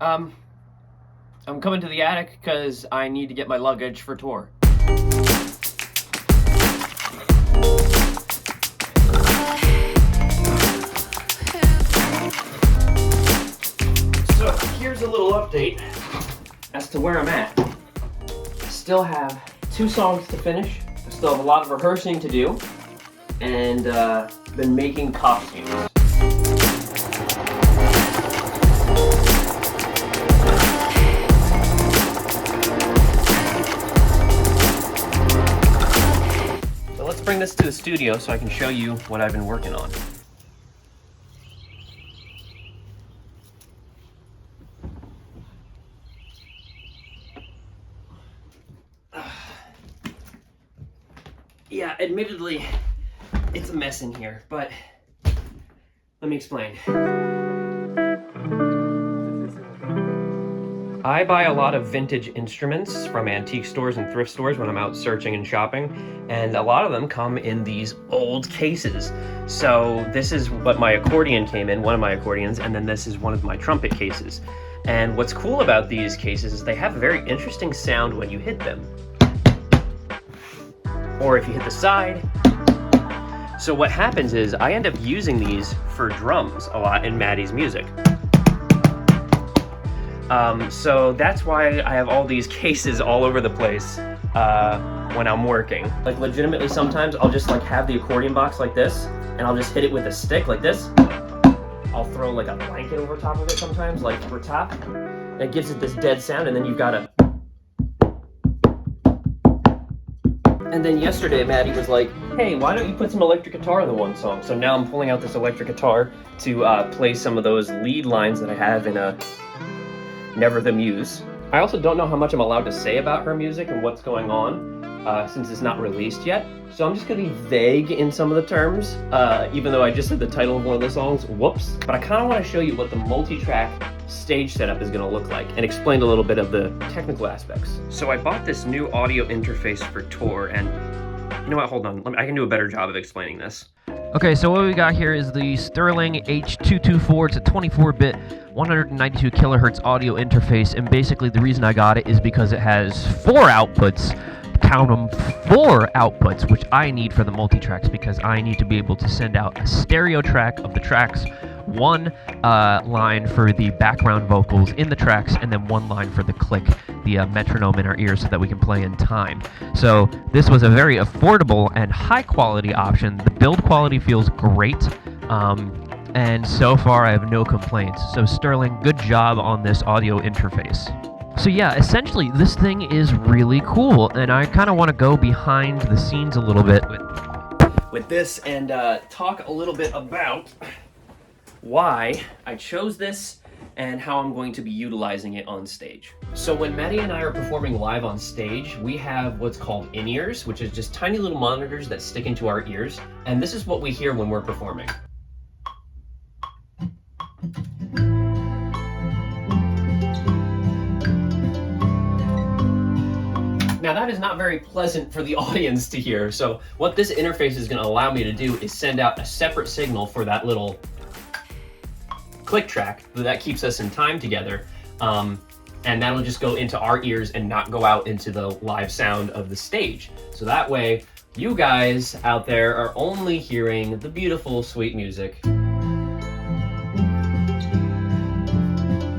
Um, I'm coming to the attic because I need to get my luggage for tour. So here's a little update as to where I'm at. I still have 2 songs to finish. I still have a lot of rehearsing to do, and been making costumes. So let's bring this to the studio so I can show you what I've been working on. Yeah, admittedly, it's a mess in here, but let me explain. I buy a lot of vintage instruments from antique stores and thrift stores when I'm out searching and shopping, and a lot of them come in these old cases. So this is what my accordion came in, one of my accordions, and then this is one of my trumpet cases. And what's cool about these cases is they have a very interesting sound when you hit them. Or if you hit the side. So what happens is I end up using these for drums a lot in Maddie's music. So that's why I have all these cases all over the place when I'm working. Like legitimately sometimes I'll just like have the accordion box like this and I'll just hit it with a stick like this. I'll throw like a blanket over top of it sometimes, like over top. And it gives it this dead sound, and then you've got to. And then yesterday, Maddie was like, hey, why don't you put some electric guitar in the one song? So now I'm pulling out this electric guitar to play some of those lead lines that I have in Never the Muse. I also don't know how much I'm allowed to say about her music and what's going on, since it's not released yet. So I'm just gonna be vague in some of the terms, even though I just said the title of one of the songs, whoops. But I kinda wanna show you what the multi-track stage setup is going to look like and explain a little bit of the technical aspects. So I bought this new audio interface for tour, and you know what, hold on, I can do a better job of explaining this. Okay, so what we got here is the Sterling H224. It's a 24-bit, 192 kilohertz audio interface, and basically the reason I got it is because it has 4 outputs. Count them, 4 outputs, which I need for the multi-tracks because I need to be able to send out a stereo track of the tracks, 1 line for the background vocals in the tracks, and then 1 line for the click, the metronome in our ears so that we can play in time. So this was a very affordable and high quality option. The build quality feels great, and so far I have no complaints. So Sterling, good job on this audio interface. So yeah, essentially this thing is really cool, and I kind of want to go behind the scenes a little bit with this and talk a little bit about why I chose this and how I'm going to be utilizing it on stage. So when Maddie and I are performing live on stage, we have what's called in-ears, which is just tiny little monitors that stick into our ears, and this is what we hear when we're performing. Now that is not very pleasant for the audience to hear, so what this interface is going to allow me to do is send out a separate signal for that little click track that keeps us in time together, and that'll just go into our ears and not go out into the live sound of the stage. So that way, you guys out there are only hearing the beautiful, sweet music.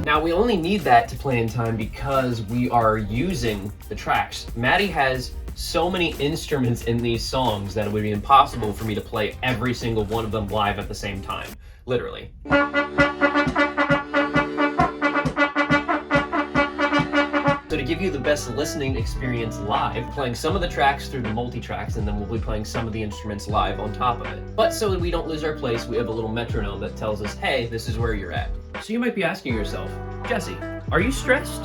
Now we only need that to play in time because we are using the tracks. Maddie has so many instruments in these songs that it would be impossible for me to play every single one of them live at the same time, literally. So to give you the best listening experience live, playing some of the tracks through the multi-tracks, and then we'll be playing some of the instruments live on top of it. But so that we don't lose our place, we have a little metronome that tells us, hey, this is where you're at. So you might be asking yourself, Jesse, are you stressed?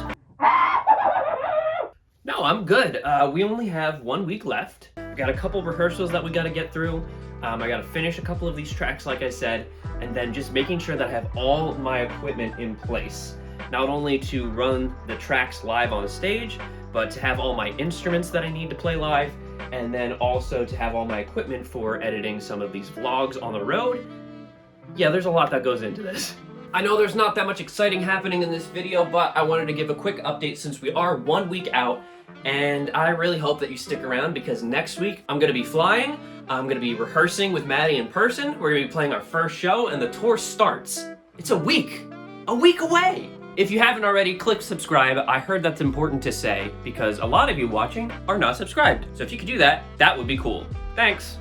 No, I'm good. We only have 1 week left. We got a couple rehearsals that we got to get through. I got to finish a couple of these tracks, like I said, and then just making sure that I have all my equipment in place. Not only to run the tracks live on stage, but to have all my instruments that I need to play live, and then also to have all my equipment for editing some of these vlogs on the road. Yeah, there's a lot that goes into this. I know there's not that much exciting happening in this video, but I wanted to give a quick update since we are 1 week out, and I really hope that you stick around because next week I'm going to be flying, I'm going to be rehearsing with Maddie in person, we're going to be playing our first show, and the tour starts. It's a week away! If you haven't already, click subscribe. I heard that's important to say because a lot of you watching are not subscribed. So if you could do that, that would be cool. Thanks!